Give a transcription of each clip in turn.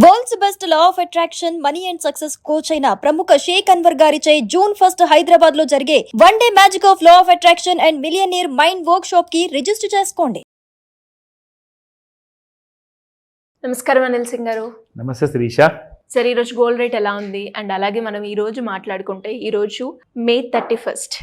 World's best law of attraction money and success coach అయిన ప్రముఖ షేక్ అన్వర్ గారిచే జూన్ 1 హైదరాబాద్ లో జరిగే one day magic of law of attraction and millionaire mind work shop కి register చేసుకోండి. నమస్కారం అనిల్ సింగ్ గారు. నమస్తే శిరీష. సరే, ఈరోజు గోల్డ్ రేట్ ఎలా ఉంది అండ్ అలాగే మనం ఈరోజు మాట్లాడుకుంటే ఈరోజు May 31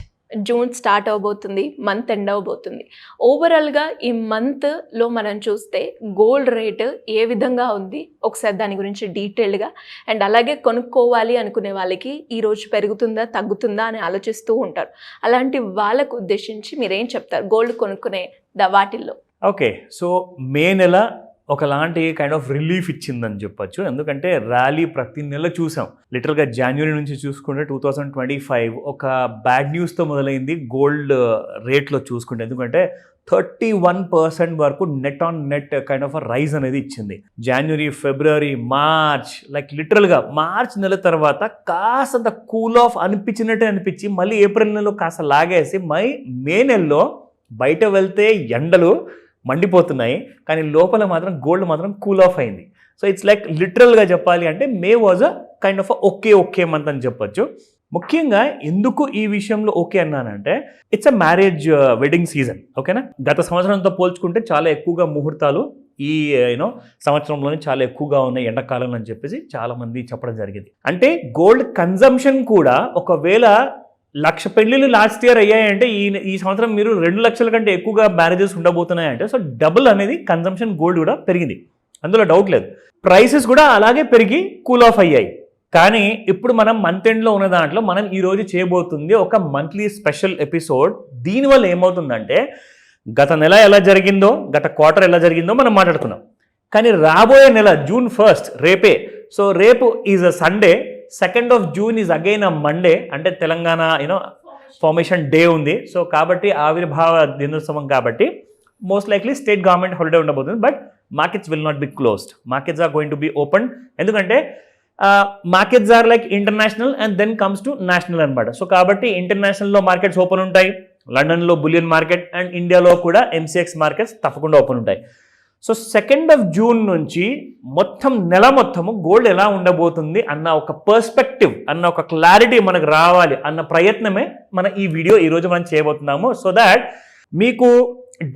జూన్ స్టార్ట్ అవబోతుంది, మంత్ ఎండ్ అవబోతుంది. ఓవరాల్గా ఈ మంత్లో మనం చూస్తే గోల్డ్ రేటు ఏ విధంగా ఉంది ఒకసారి దాని గురించి డీటెయిల్డ్గా అండ్ అలాగే కొనుక్కోవాలి అనుకునే వాళ్ళకి ఈరోజు పెరుగుతుందా తగ్గుతుందా అని ఆలోచిస్తూ ఉంటారు. అలాంటి వాళ్ళకు ఉద్దేశించి మీరేం చెప్తారు గోల్డ్ కొనుక్కునే వాటిల్లో? ఓకే, సో మే నెల ఒకలాంటి కైండ్ ఆఫ్ రిలీఫ్ ఇచ్చిందని చెప్పొచ్చు. ఎందుకంటే ర్యాలీ ప్రతి నెల చూసాం. లిటరల్గా జనవరి నుంచి చూసుకుంటే 2025 ఒక బ్యాడ్ న్యూస్తో మొదలైంది గోల్డ్ రేట్లో చూసుకుంటే. ఎందుకంటే 31% వరకు net on net kind of rise అనేది ఇచ్చింది. జనవరి, ఫిబ్రవరి, మార్చ్, లైక్ లిటరల్గా మార్చ్ నెల తర్వాత కాస్తంత కూల్ ఆఫ్ అనిపించినట్టే అనిపించి మళ్ళీ ఏప్రిల్ నెలలో కాస్త లాగేసి మే నెలలో బయట వెళ్తే ఎండలు మండిపోతున్నాయి, కానీ లోపల మాత్రం గోల్డ్ మాత్రం కూల్ ఆఫ్ అయింది. సో ఇట్స్ లైక్ లిటరల్గా చెప్పాలి అంటే May was a kind of okay month అని చెప్పొచ్చు. ముఖ్యంగా ఎందుకు ఈ విషయంలో ఓకే అన్నానంటే it's a marriage wedding season. ఓకేనా, గత సంవత్సరంతో పోల్చుకుంటే చాలా ఎక్కువగా ముహూర్తాలు ఈ సంవత్సరంలోనే చాలా ఎక్కువగా ఉన్నాయి ఎండాకాలంలో అని చెప్పేసి చాలామంది చెప్పడం జరిగింది. అంటే గోల్డ్ కన్జంప్షన్ కూడా ఒకవేళ 1,00,000 పెళ్లిళ్ళు లాస్ట్ ఇయర్ అయ్యాయంటే ఈ సంవత్సరం మీరు 2 లక్షల కంటే ఎక్కువగా మ్యారేజెస్ ఉండబోతున్నాయంటే సో డబుల్ అనేది కన్జంప్షన్ గోల్డ్ కూడా పెరిగింది, అందులో డౌట్ లేదు. ప్రైసెస్ కూడా అలాగే పెరిగి కూల్ ఆఫ్ అయ్యాయి. కానీ ఇప్పుడు మనం మంత్ ఎండ్లో ఉన్న దాంట్లో మనం ఈరోజు చేయబోతుంది ఒక మంత్లీ స్పెషల్ ఎపిసోడ్. దీనివల్ల ఏమవుతుందంటే గత నెల ఎలా జరిగిందో, గత క్వార్టర్ ఎలా జరిగిందో మనం మాట్లాడుతున్నాం. కానీ రాబోయే నెల జూన్ 1 రేపే. సో రేపు is a Sunday, 2nd of June is again a Monday. అంటే తెలంగాణ ఫార్మేషన్ డే ఉంది. సో కాబట్టి ఆవిర్భావ దినోత్సవం కాబట్టి most likely state government holiday ఉండబోతుంది. But markets will not be closed, markets are going to be open. ఎందుకంటే markets are like international and then comes to national అనమాట. సో కాబట్టి ఇంటర్నేషనల్లో మార్కెట్స్ ఓపెన్ ఉంటాయి, లండన్లో బులియన్ మార్కెట్ అండ్ ఇండియాలో కూడా MCX మార్కెట్స్ తప్పకుండా ఓపెన్ ఉంటాయి. సో 2nd of June నుంచి మొత్తం నెల మొత్తము గోల్డ్ ఎలా ఉండబోతుంది అన్న ఒక పర్స్పెక్టివ్, అన్న ఒక క్లారిటీ మనకు రావాలి అన్న ప్రయత్నమే మన ఈ వీడియో ఈరోజు మనం చేయబోతున్నాము. సో దాట్ మీకు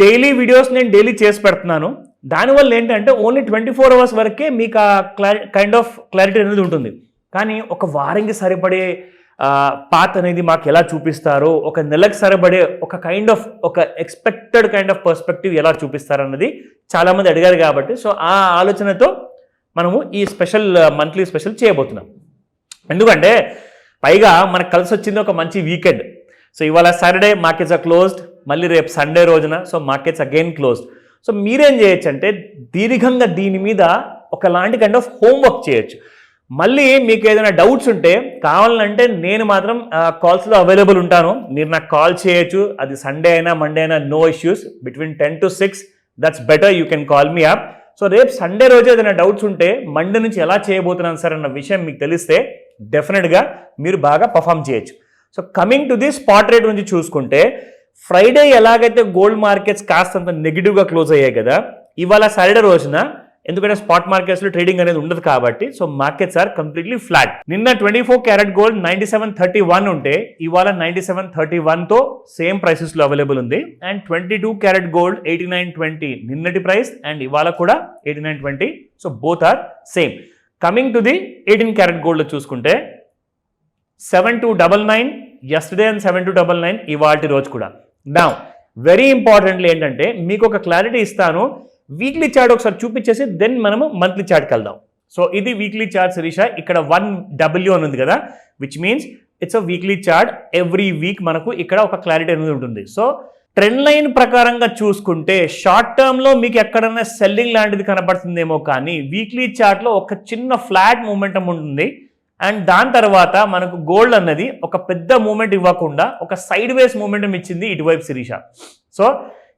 డైలీ వీడియోస్ నేను డైలీ చేసి పెడుతున్నాను. దానివల్ల ఏంటంటే ఓన్లీ 24 hours వరకే మీకు ఆ కైండ్ ఆఫ్ క్లారిటీ అనేది ఉంటుంది. కానీ ఒక వారంకి సరిపడే పాత్ అనేది మాకు ఎలా చూపిస్తారో, ఒక నెలకు సరిపడే ఒక కైండ్ ఆఫ్ ఒక ఎక్స్పెక్టెడ్ కైండ్ ఆఫ్ పర్స్పెక్టివ్ ఎలా చూపిస్తారు అన్నది చాలామంది అడిగారు. కాబట్టి సో ఆ ఆలోచనతో మనము ఈ స్పెషల్ మంత్లీ స్పెషల్ చేయబోతున్నాం. ఎందుకంటే పైగా మనకు కలిసి వచ్చింది ఒక మంచి వీకెండ్. సో ఇవాళ సాటర్డే మార్కెట్స్ ఆర్ క్లోజ్డ్, మళ్ళీ రేపు సండే రోజున so markets again closed. So మీరేం చేయొచ్చు అంటే దీర్ఘంగా దీని మీద ఒకలాంటి కైండ్ ఆఫ్ హోంవర్క్ చేయొచ్చు. మళ్ళీ మీకు ఏదైనా డౌట్స్ ఉంటే కావాలంటే నేను మాత్రం కాల్స్లో అవైలబుల్ ఉంటాను, మీరు నాకు కాల్ చేయొచ్చు. అది సండే అయినా మండే అయినా no issues. Between 10 to 6 that's better, you can call me up. So రేపు సండే రోజు ఏదైనా డౌట్స్ ఉంటే మండే నుంచి ఎలా చేయబోతున్నాను సార్ అన్న విషయం మీకు తెలిస్తే డెఫినెట్గా మీరు బాగా పర్ఫామ్ చేయొచ్చు. So coming to the spot rate నుంచి చూసుకుంటే ఫ్రైడే ఎలాగైతే గోల్డ్ మార్కెట్స్ కాస్తంత నెగిటివ్గా క్లోజ్ అయ్యాయి కదా, ఇవాళ సాటర్డే రోజున ఎందుకంటే స్పాట్ మార్కెట్స్లో ట్రేడింగ్ అనేది ఉండదు కాబట్టి so markets are completely flat. నిన్న 24 క్యారెట్ గోల్డ్ 97.31 ఉంటే ఇవాళ 97.31తో సేమ్ ప్రైసెస్లో అవైలబుల్ ఉంది. అండ్ 22 క్యారెట్ గోల్డ్ 89.20 నిన్నటి ప్రైస్ అండ్ ఇవాళ కూడా 89.20. So both are same. Coming to the 18 carat గోల్డ్లో చూసుకుంటే 7299 yesterday అండ్ 7299 ఇవాల్టి రోజు కూడా. నౌ వెరీ ఇంపార్టెంట్లీ ఏంటంటే మీకు ఒక క్లారిటీ ఇస్తాను. వీక్లీ చార్ట్ ఒకసారి చూపించేసి దెన్ మనము మంత్లీ చార్ట్కి వెళ్దాం. సో ఇది వీక్లీ చార్ట్ శిరీష. ఇక్కడ 1W అని ఉంది కదా, which means it's a weekly chart. Every week మనకు ఇక్కడ ఒక క్లారిటీ అనేది ఉంటుంది. సో ట్రెండ్ లైన్ ప్రకారంగా చూసుకుంటే షార్ట్ టర్మ్లో మీకు ఎక్కడైనా సెల్లింగ్ లాంటిది కనపడుతుందేమో, కానీ వీక్లీ చార్ట్లో ఒక చిన్న ఫ్లాట్ మూమెంటం ఉంటుంది. అండ్ దాని తర్వాత మనకు గోల్డ్ అన్నది ఒక పెద్ద మూమెంట్ ఇవ్వకుండా ఒక సైడ్ వేస్ మూమెంటం ఇచ్చింది ఇటువైపు శిరీష. సో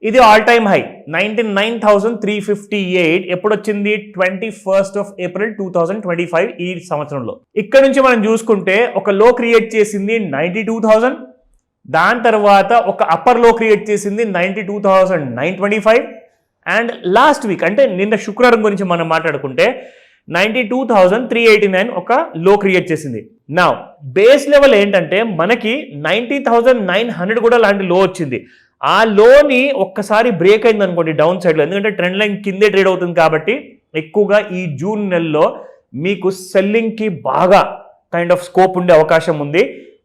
ఇది ఆల్ టైమ్ హై 99,358 ఎప్పుడు వచ్చింది? 21st of April 2025 ఈ సంవత్సరంలో. ఇక్కడ నుంచి మనం చూసుకుంటే ఒక లో క్రియేట్ చేసింది 92,000, దాని తర్వాత ఒక అప్పర్ లో క్రియేట్ చేసింది 92,925 అండ్ లాస్ట్ వీక్ అంటే నిన్న శుక్రవారం గురించి మనం మాట్లాడుకుంటే 92,389 ఒక లో క్రియేట్ చేసింది. నా బేస్ లెవెల్ ఏంటంటే మనకి 90,900 కూడా లాంటి లో వచ్చింది. ఆ లోని ఒక్కసారి బ్రేక్ అయింది అనుకోండి డౌన్ సైడ్లో, ఎందుకంటే ట్రెండ్ లైన్ కిందే ట్రేడ్ అవుతుంది కాబట్టి ఎక్కువగా ఈ జూన్ నెలలో మీకు సెల్లింగ్కి బాగా కైండ్ ఆఫ్ స్కోప్ ఉండే అవకాశం ఉంది.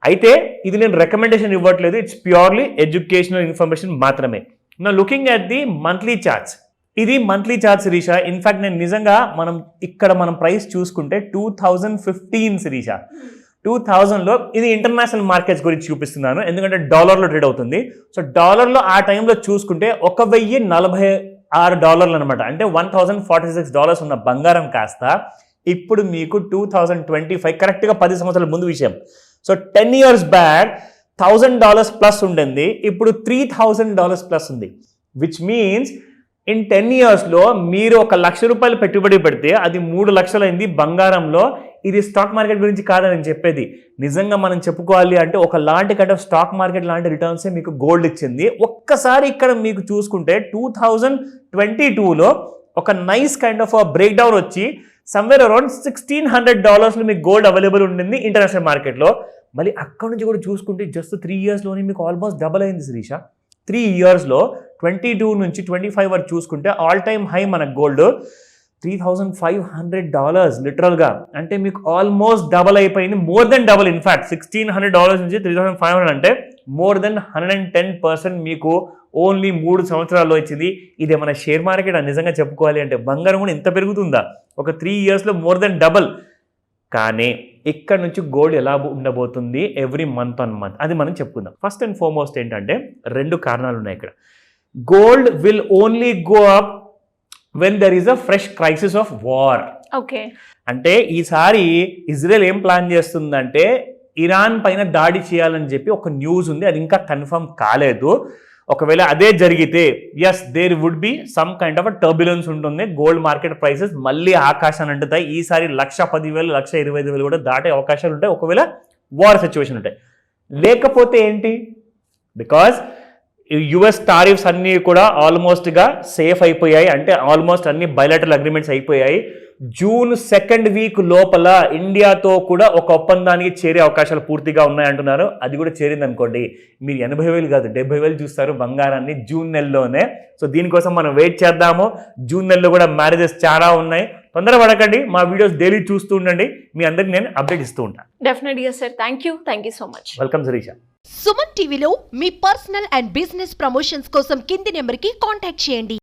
అయితే ఇది నేను రికమెండేషన్ ఇవ్వట్లేదు, ఇట్స్ ప్యూర్లీ ఎడ్యుకేషనల్ ఇన్ఫర్మేషన్ మాత్రమే. నా looking at the monthly charts, ఇది మంత్లీ చార్ట్ శిరీష. ఇన్ఫాక్ట్ నేను నిజంగా మనం ప్రైస్ చూసుకుంటే 2015 శిరీష, 2000లో ఇది ఇంటర్నేషనల్ మార్కెట్స్ గురించి చూపిస్తున్నాను ఎందుకంటే డాలర్లో ట్రేడ్ అవుతుంది. సో డాలర్లో ఆ టైంలో చూసుకుంటే $1,046 అనమాట, అంటే $1,046 ఉన్న బంగారం కాస్త ఇప్పుడు మీకు 2025 కరెక్ట్గా 10 సంవత్సరాల ముందు విషయం. సో 10 years బ్యాక్ $1,000 ప్లస్ ఉండింది, ఇప్పుడు $3,000 ప్లస్ ఉంది. విచ్ మీన్స్ ఇన్ 10 yearsలో మీరు ₹1,00,000 పెట్టుబడి పెడితే అది 3 లక్షలు అయింది బంగారంలో. ఇది స్టాక్ మార్కెట్ గురించి కాదని నేను చెప్పేది, నిజంగా మనం చెప్పుకోవాలి అంటే ఒకలాంటి కైండ్ ఆఫ్ స్టాక్ మార్కెట్ లాంటి రిటర్న్సే మీకు గోల్డ్ ఇచ్చింది. ఒక్కసారి ఇక్కడ మీకు చూసుకుంటే 2022లో ఒక nice kind of break down వచ్చి సమ్వేర్ అరౌండ్ $1,600 మీకు గోల్డ్ అవైలబుల్ ఉండింది ఇంటర్నేషనల్ మార్కెట్లో. మళ్ళీ అక్కడ నుంచి కూడా చూసుకుంటే జస్ట్ 3 yearsలోనే మీకు ఆల్మోస్ట్ డబల్ అయింది శిరీష. 3 yearsలో 22 నుంచి 25 వరకు చూసుకుంటే ఆల్ టైమ్ హై మన గోల్డ్ $3,500 లిటరల్గా, అంటే మీకు ఆల్మోస్ట్ డబల్ అయిపోయింది, మోర్ దెన్ డబల్. ఇన్ఫాక్ట్ $1,600 నుంచి 3,500 అంటే మోర్ దెన్ 110% మీకు ఓన్లీ 3 సంవత్సరాల్లో ఇచ్చింది. ఇది మన షేర్ మార్కెట్ నిజంగా చెప్పుకోవాలి అంటే బంగారం కూడా ఇంత పెరుగుతుందా, ఒక 3 yearsలో మోర్ దెన్ డబల్. కానీ ఇక్కడ నుంచి గోల్డ్ ఎలా ఉండబోతుంది ఎవ్రీ మంత్ ఆన్ మంత్ అది మనం చెప్పుకుందాం. ఫస్ట్ అండ్ ఫార్మోస్ట్ ఏంటంటే 2 కారణాలు ఉన్నాయి ఇక్కడ. Gold will only go up when there is a fresh crisis of war. Okay, అంటే ఈసారి ఇజ్రాయెల్ ఏం ప్లాన్ చేస్తుందంటే ఇరాన్ పైన దాడి చేయాలని చెప్పి ఒక న్యూస్ ఉంది, అది ఇంకా కన్ఫర్మ్ కాలేదు. ఒకవేళ అదే జరిగితే yes there would be some kind of turbulence ఉంటుంది, గోల్డ్ మార్కెట్ ప్రైసెస్ మళ్ళీ ఆకాశాన్ని అంటుతాయి. ఈసారి 1,10,000 1,25,000 కూడా దాటే అవకాశాలు ఉంటాయి ఒకవేళ వార్ సిచ్యువేషన్ ఉంటాయి. లేకపోతే ఏంటి, బికాజ్ యుఎస్ టారిఫ్స్ అన్నీ కూడా ఆల్మోస్ట్గా సేఫ్ అయిపోయాయి, అంటే ఆల్మోస్ట్ అన్ని బయలాటరల్ అగ్రిమెంట్స్ అయిపోయాయి. జూన్ 2nd వీక్ లోపల ఇండియాతో కూడా ఒక ఒప్పందానికి చేరే అవకాశాలు పూర్తిగా ఉన్నాయంటున్నారు. అది కూడా చేరింది అనుకోండి, మీరు 80,000 కాదు 70,000 చూస్తారు బంగారాన్ని జూన్ నెలలోనే. సో దీనికోసం మనం వెయిట్ చేద్దాము. జూన్ నెలలో కూడా మ్యారేజెస్ చాలా ఉన్నాయి, తొందరపడకండి. మా వీడియోస్ డైలీ చూస్తూ ఉండండి, మీ అందరికి నేను అప్డేట్ ఇస్తూ ఉంటాను. డెఫినెట్గా sir, thank you so much. Welcome Shirisha. Suman టీవీలో మీ పర్సనల్ అండ్ బిజినెస్ ప్రమోషన్స్ కోసం కింది నెంబర్కి కాంటాక్ట్ చేయండి.